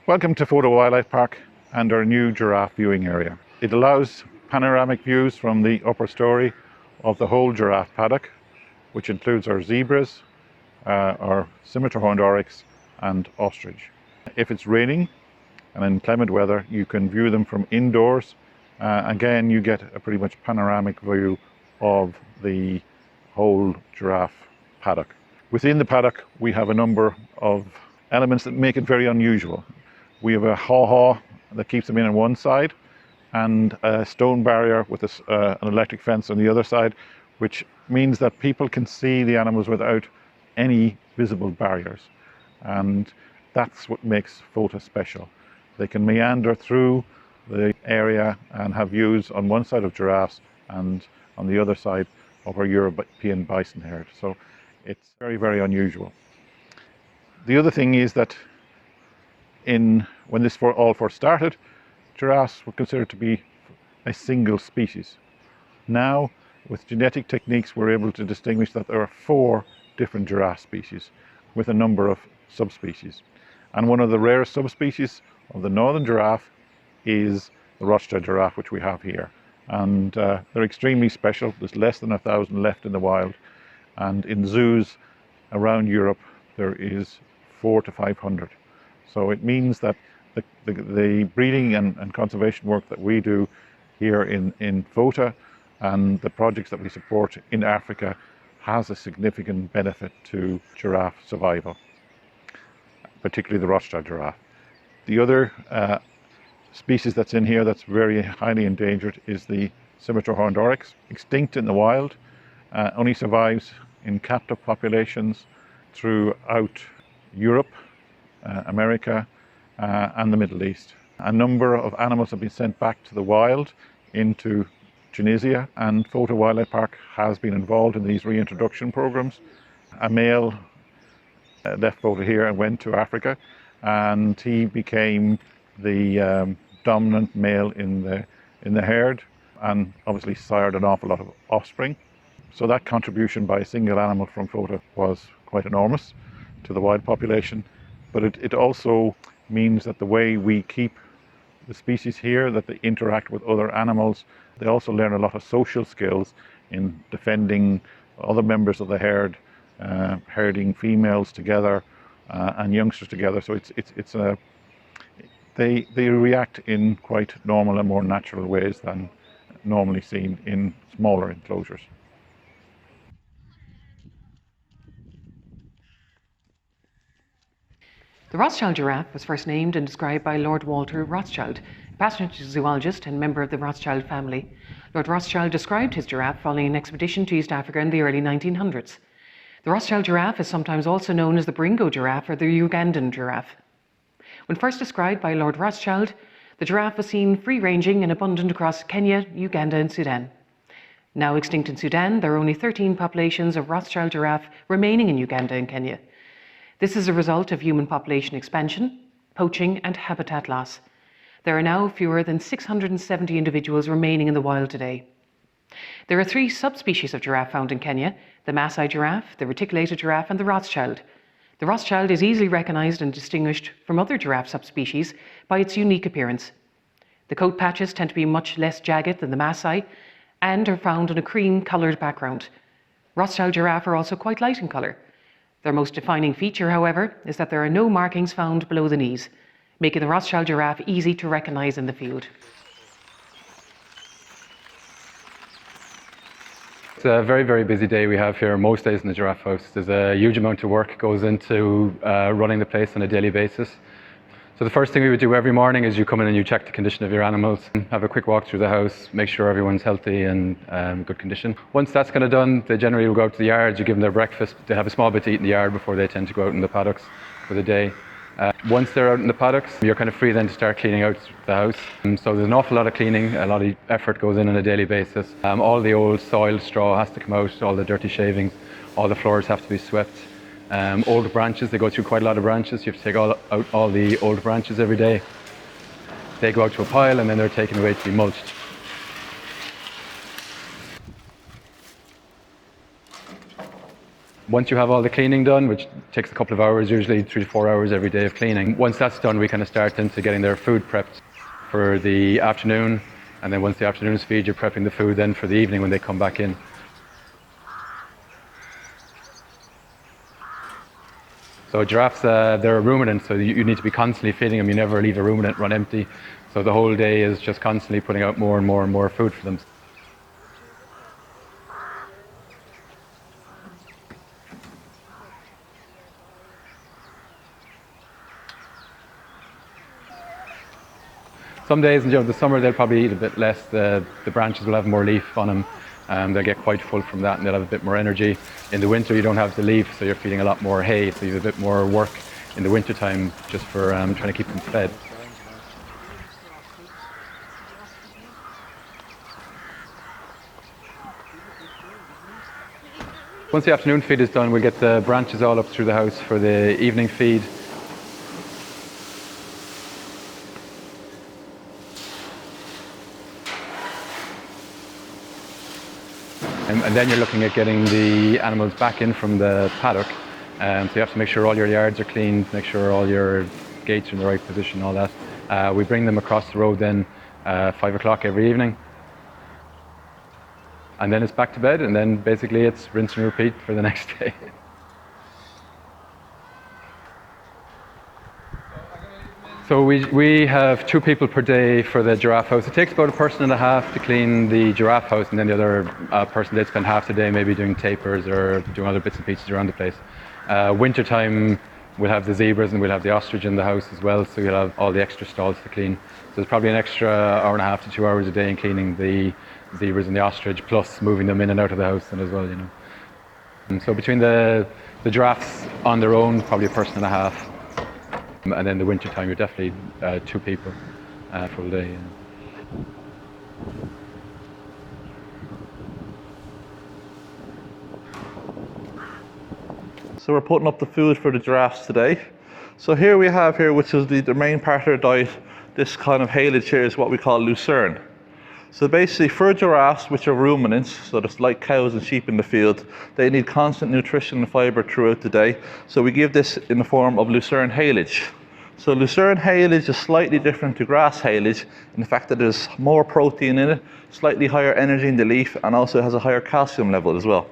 Welcome to Fota Wildlife Park and our new giraffe viewing area. It allows panoramic views from the upper story of the whole giraffe paddock, which includes our zebras, our scimitar horned oryx and ostrich. If it's raining and in inclement weather, you can view them from indoors. Again, you get a pretty much panoramic view of the whole giraffe paddock. Within the paddock, we have a number of elements that make it very unusual. We have a haw-haw that keeps them in on one side and a stone barrier with an electric fence on the other side, which means that people can see the animals without any visible barriers. And that's what makes Fota special. They can meander through the area and have views on one side of giraffes and on the other side of our European bison herd. So it's very, very unusual. The other thing is that when this all first started, giraffes were considered to be a single species. Now, with genetic techniques, we're able to distinguish that there are 4 different giraffe species with a number of subspecies. And one of the rarest subspecies of the northern giraffe is the Rothschild giraffe, which we have here. And they're extremely special. There's less than 1,000 left in the wild. And in zoos around Europe, there is 400 to 500. So it means that the breeding and conservation work that we do here in Fota and the projects that we support in Africa has a significant benefit to giraffe survival, particularly the Rothschild giraffe. The other species that's in here that's very highly endangered is the scimitar horned oryx, extinct in the wild, only survives in captive populations throughout Europe, America and the Middle East. A number of animals have been sent back to the wild into Tunisia, and Fota Wildlife Park has been involved in these reintroduction programs. A male left Fota here and went to Africa, and he became the dominant male in the herd and obviously sired an awful lot of offspring. So that contribution by a single animal from Fota was quite enormous to the wild population. But it also means that the way we keep the species here, that they interact with other animals, they also learn a lot of social skills in defending other members of the herd, herding females together and youngsters together. So they react in quite normal and more natural ways than normally seen in smaller enclosures. The Rothschild giraffe was first named and described by Lord Walter Rothschild, a passionate zoologist and member of the Rothschild family. Lord Rothschild described his giraffe following an expedition to East Africa in the early 1900s. The Rothschild giraffe is sometimes also known as the Bringo giraffe or the Ugandan giraffe. When first described by Lord Rothschild, the giraffe was seen free-ranging and abundant across Kenya, Uganda and Sudan. Now extinct in Sudan, there are only 13 populations of Rothschild giraffe remaining in Uganda and Kenya. This is a result of human population expansion, poaching and habitat loss. There are now fewer than 670 individuals remaining in the wild today. There are 3 subspecies of giraffe found in Kenya: the Maasai giraffe, the reticulated giraffe and the Rothschild. The Rothschild is easily recognised and distinguished from other giraffe subspecies by its unique appearance. The coat patches tend to be much less jagged than the Maasai and are found on a cream-coloured background. Rothschild giraffe are also quite light in colour. Their most defining feature, however, is that there are no markings found below the knees, making the Rothschild giraffe easy to recognise in the field. It's a very, very busy day we have here most days in the Giraffe House. There's a huge amount of work goes into running the place on a daily basis. So the first thing we would do every morning is you come in and you check the condition of your animals, have a quick walk through the house, make sure everyone's healthy and good condition. Once that's kind of done, they generally will go out to the yard, you give them their breakfast, they have a small bit to eat in the yard before they tend to go out in the paddocks for the day. Once they're out in the paddocks, you're kind of free then to start cleaning out the house. So there's an awful lot of cleaning, a lot of effort goes in on a daily basis. All the old soiled straw has to come out, all the dirty shavings, all the floors have to be swept. Old branches, they go through quite a lot of branches. You have to take out all the old branches every day. They go out to a pile and then they're taken away to be mulched. Once you have all the cleaning done, which takes a couple of hours, usually 3 to 4 hours every day of cleaning, once that's done, we kind of start into getting their food prepped for the afternoon. And then once the afternoon's feed, you're prepping the food then for the evening when they come back in. So giraffes, they're a ruminant, so you need to be constantly feeding them. You never leave a ruminant run empty. So the whole day is just constantly putting out more and more and more food for them. Some days in the summer they'll probably eat a bit less. The branches will have more leaf on them. They'll get quite full from that and they'll have a bit more energy. In the winter you don't have the leaf, so you're feeding a lot more hay, so you have a bit more work in the winter time just for trying to keep them fed. Once the afternoon feed is done, we'll get the branches all up through the house for the evening feed. And then you're looking at getting the animals back in from the paddock. So you have to make sure all your yards are cleaned, make sure all your gates are in the right position, all that. We bring them across the road then 5 o'clock every evening. And then it's back to bed, and then basically it's rinse and repeat for the next day. So we have 2 people per day for the giraffe house. It takes about 1.5 person to clean the giraffe house, and then the other person, they'd spend half the day maybe doing tapers or doing other bits and pieces around the place. Winter time, we'll have the zebras and we'll have the ostrich in the house as well, so you'll have all the extra stalls to clean. So there's probably an extra 1.5 to 2 hours a day in cleaning the zebras and the ostrich, plus moving them in and out of the house then as well, you know. And so between the giraffes on their own, probably 1.5 person. And then the winter time, you're definitely 2 people full day. Yeah. So we're putting up the food for the giraffes today. So here we have which is the main part of their diet, this kind of haylage here is what we call lucerne. So basically for giraffes, which are ruminants, so just like cows and sheep in the field, they need constant nutrition and fibre throughout the day. So we give this in the form of lucerne haylage. So lucerne haylage is slightly different to grass haylage in the fact that there's more protein in it, slightly higher energy in the leaf, and also has a higher calcium level as well.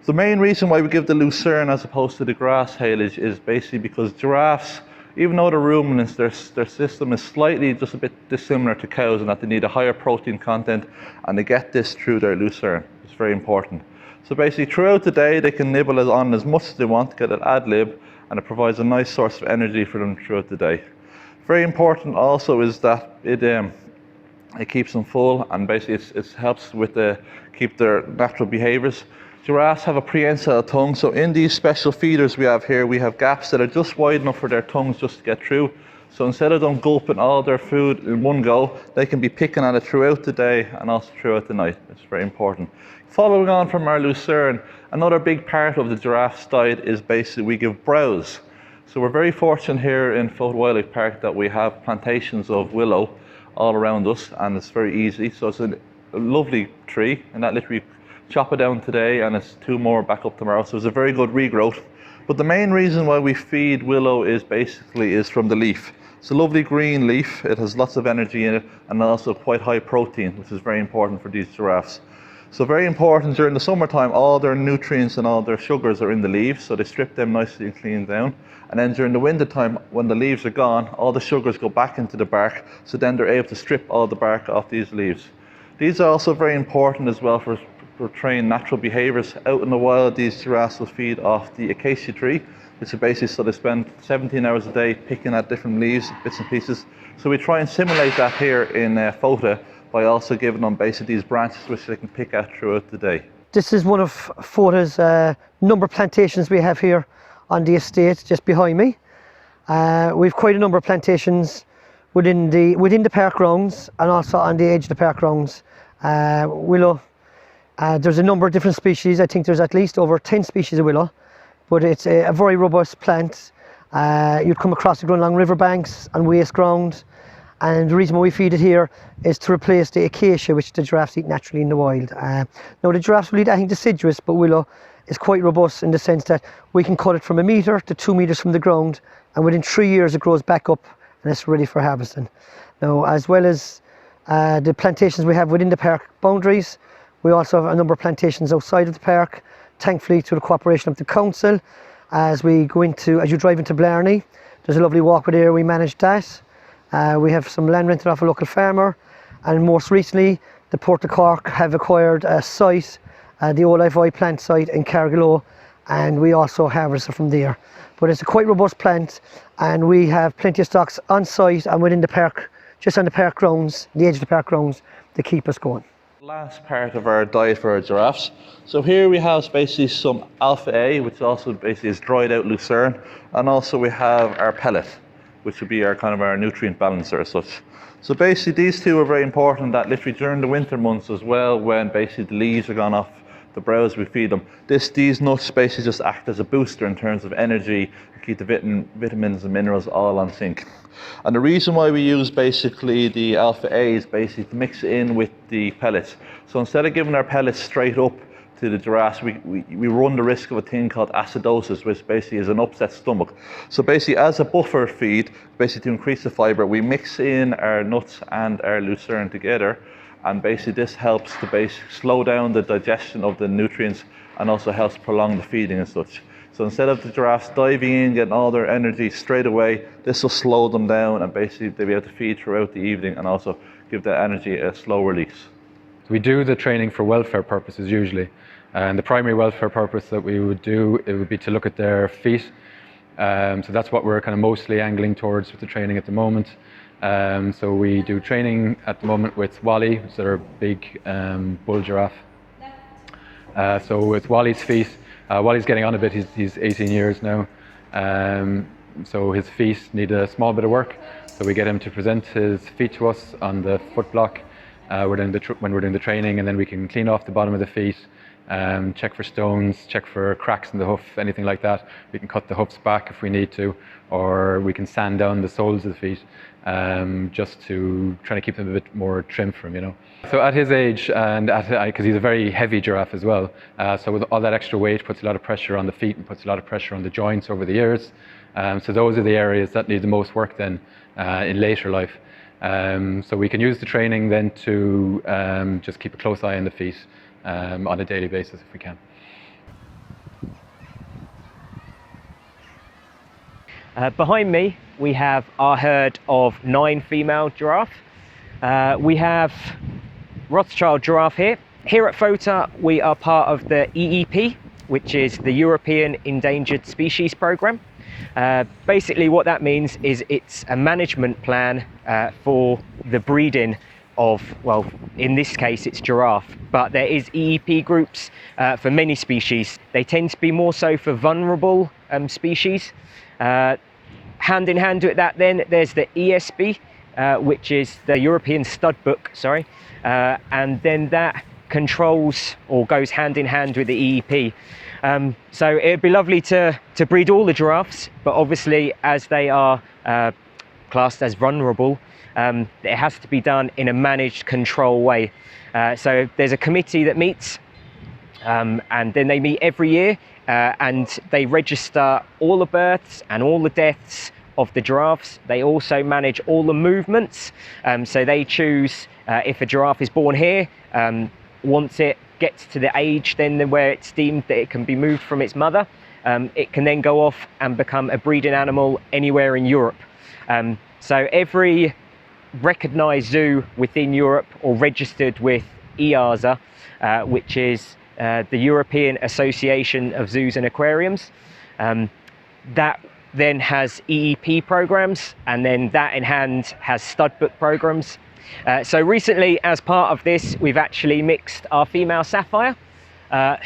The main reason why we give the lucerne as opposed to the grass haylage is basically because giraffes, even though they're ruminants, their system is slightly just a bit dissimilar to cows in that they need a higher protein content, and they get this through their lucerne. It's very important. So basically throughout the day they can nibble on as much as they want to get an ad lib, and it provides a nice source of energy for them throughout the day. Very important also is that it keeps them full, and basically it helps with keep their natural behaviours. Giraffes have a prehensile tongue, so in these special feeders we have here, we have gaps that are just wide enough for their tongues just to get through. So instead of them gulping all their food in one go, they can be picking at it throughout the day and also throughout the night. It's very important. Following on from our lucerne, another big part of the giraffe's diet is basically we give browse. So we're very fortunate here in Fota Wildlife Park that we have plantations of willow all around us, and it's very easy. So it's a lovely tree, and that literally chop it down today and it's 2 more back up tomorrow, so it's a very good regrowth. But the main reason why we feed willow is from the leaf. It's a lovely green leaf, it has lots of energy in it and also quite high protein, which is very important for these giraffes. So very important during the summertime, all their nutrients and all their sugars are in the leaves, so they strip them nicely and clean down. And then during the winter time, when the leaves are gone, all the sugars go back into the bark, so then they're able to strip all the bark off these leaves. These are also very important as well for train natural behaviours. Out in the wild, these giraffes will feed off the acacia tree, which is basically, so they spend 17 hours a day picking at different leaves, bits and pieces. So we try and simulate that here in Fota by also giving them basically these branches which they can pick at throughout the day. This is one of Fota's number of plantations we have here on the estate just behind me. We've quite a number of plantations within the park grounds and also on the edge of the park grounds. Willow. There's a number of different species. I think there's at least over 10 species of willow, but it's a very robust plant. You'd come across it growing along riverbanks and waste ground, and the reason why we feed it here is to replace the acacia which the giraffes eat naturally in the wild. Now the giraffes will eat, I think, deciduous, but willow is quite robust in the sense that we can cut it from 1 metre to 2 metres from the ground, and within 3 years it grows back up and it's ready for harvesting. Now, as well as the plantations we have within the park boundaries, we also have a number of plantations outside of the park, thankfully through the cooperation of the council. As you drive into Blarney, there's a lovely walkway there, we manage that. We have some land rented off a local farmer, and most recently the Port of Cork have acquired a site, the Olive plant site in Cargillow, and we also harvest it from there. But it's a quite robust plant, and we have plenty of stocks on site and within the park, just on the park grounds, the edge of the park grounds, to keep us going. Last part of our diet for our giraffes. So here we have basically some alpha A, which also basically is dried out lucerne, and also we have our pellet, which would be our kind of our nutrient balancer as such. So basically these two are very important, that literally during the winter months as well, when basically the leaves are gone off the browse we feed them, these nuts basically just act as a booster in terms of energy and keep the vitamins and minerals all on sync. And the reason why we use basically the alpha A is basically to mix it in with the pellets. So instead of giving our pellets straight up to the giraffes, we run the risk of a thing called acidosis, which basically is an upset stomach. So basically as a buffer feed, basically to increase the fibre, we mix in our nuts and our lucerne together, and basically this helps to basically slow down the digestion of the nutrients and also helps prolong the feeding and such. So instead of the giraffes diving in, getting all their energy straight away, this will slow them down and basically they'll be able to feed throughout the evening and also give the energy a slow release. We do the training for welfare purposes usually, and the primary welfare purpose that we would do, it would be to look at their feet. So that's what we're kind of mostly angling towards with the training at the moment. So we do training at the moment with Wally, which is our big bull giraffe. So with Wally's feet, Wally's getting on a bit, he's 18 years now. So his feet need a small bit of work. So we get him to present his feet to us on the foot block when we're doing the training, and then we can clean off the bottom of the feet, check for stones, check for cracks in the hoof, anything like that. We can cut the hoofs back if we need to, or we can sand down the soles of the feet, just to try to keep them a bit more trim for him, you know. So at his age, and because he's a very heavy giraffe as well, so with all that extra weight puts a lot of pressure on the feet and puts a lot of pressure on the joints over the years. So those are the areas that need the most work then in later life. So we can use the training then to just keep a close eye on the feet on a daily basis if we can. Behind me we have our herd of 9 female giraffe. We have Rothschild giraffe here. Here at Fota we are part of the EEP, which is the European Endangered Species Programme. Basically what that means is it's a management plan for the breeding of, well, in this case it's giraffe, but there is EEP groups for many species. They tend to be more so for vulnerable species. Hand in hand with that then there's the ESB, which is the European Stud Book, and then that controls or goes hand in hand with the EEP. So it'd be lovely to breed all the giraffes, but obviously as they are classed as vulnerable, it has to be done in a managed control way. So there's a committee that meets, and then they meet every year, and they register all the births and all the deaths of the giraffes. They also manage all the movements, so they choose if a giraffe is born here, once it gets to the age then where it's deemed that it can be moved from its mother, it can then go off and become a breeding animal anywhere in Europe. So every recognised zoo within Europe or registered with EASA, which is the European Association of Zoos and Aquariums, that then has EEP programs, and then that in hand has stud book programs. So recently, as part of this, we've actually mixed our female sapphire,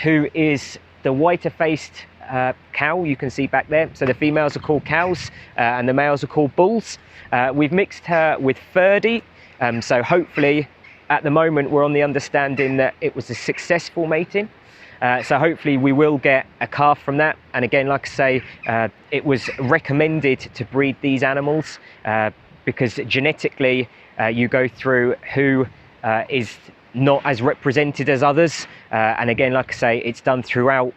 who is the whiter faced cow you can see back there. So the females are called cows and the males are called bulls. We've mixed her with Ferdy, so hopefully at the moment we're on the understanding that it was a successful mating. So hopefully we will get a calf from that. And again, like I say, it was recommended to breed these animals because genetically you go through who is not as represented as others. And again, like I say, it's done throughout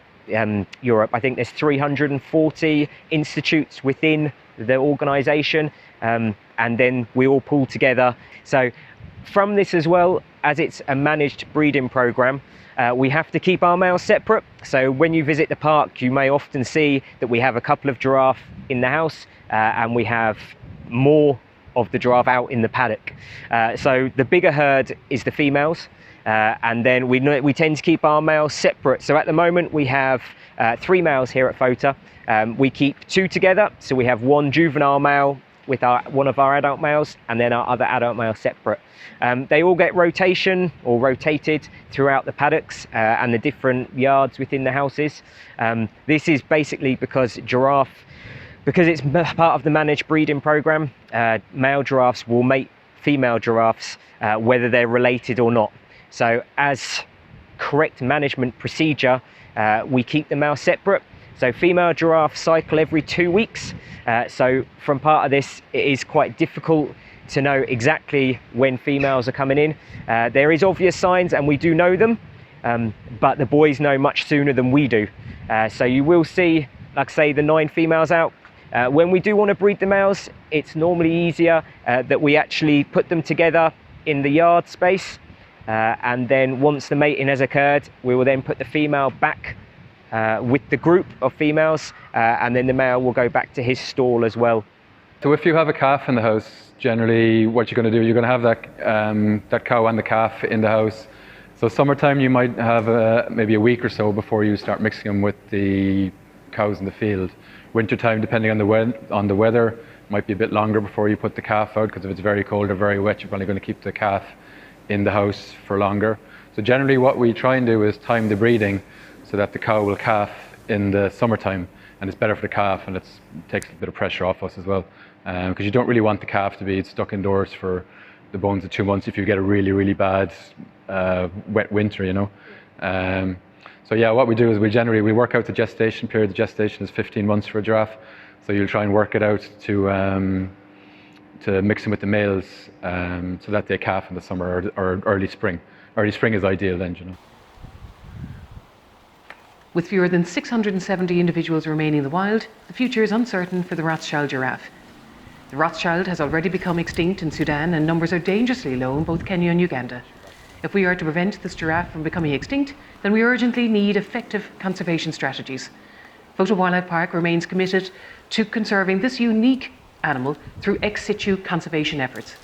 Europe. I think there's 340 institutes within the organisation, and then we all pull together. So from this as well, as it's a managed breeding programme, we have to keep our males separate. So when you visit the park, you may often see that we have a couple of giraffe in the house, and we have more of the giraffe out in the paddock. So the bigger herd is the females, and then we tend to keep our males separate. So at the moment we have 3 males here at Fota. We keep 2 together, so we have 1 juvenile male with one of our adult males, and then our other adult male separate. They all get rotation or rotated throughout the paddocks and the different yards within the houses. This is basically because it's part of the managed breeding program. Male giraffes will mate female giraffes whether they're related or not. So as correct management procedure, we keep the males separate. So female giraffes cycle every 2 weeks. So from part of this, it is quite difficult to know exactly when females are coming in. There is obvious signs, and we do know them, but the boys know much sooner than we do. So you will see, like I say, the 9 females out. When we do want to breed the males, it's normally easier that we actually put them together in the yard space, and then once the mating has occurred, we will then put the female back with the group of females, and then the male will go back to his stall as well. So if you have a calf in the house, generally what you're going to do, you're going to have that cow and the calf in the house. So summertime you might have maybe a week or so before you start mixing them with the cows in the field. Wintertime, depending on the weather, might be a bit longer before you put the calf out, because if it's very cold or very wet, you're probably going to keep the calf in the house for longer. So generally what we try and do is time the breeding so that the cow will calf in the summertime, and it's better for the calf, and it takes a bit of pressure off us as well, because you don't really want the calf to be stuck indoors for the bones of 2 months if you get a really, really bad wet winter, you know. So yeah, what we do is we work out the gestation period. The gestation is 15 months for a giraffe, so you'll try and work it out to mix them with the males, so that they calf in the summer or early spring. Early spring is ideal then, you know. With fewer than 670 individuals remaining in the wild, the future is uncertain for the Rothschild giraffe. The Rothschild has already become extinct in Sudan, and numbers are dangerously low in both Kenya and Uganda. If we are to prevent this giraffe from becoming extinct, then we urgently need effective conservation strategies. Fota Wildlife Park remains committed to conserving this unique animal through ex situ conservation efforts.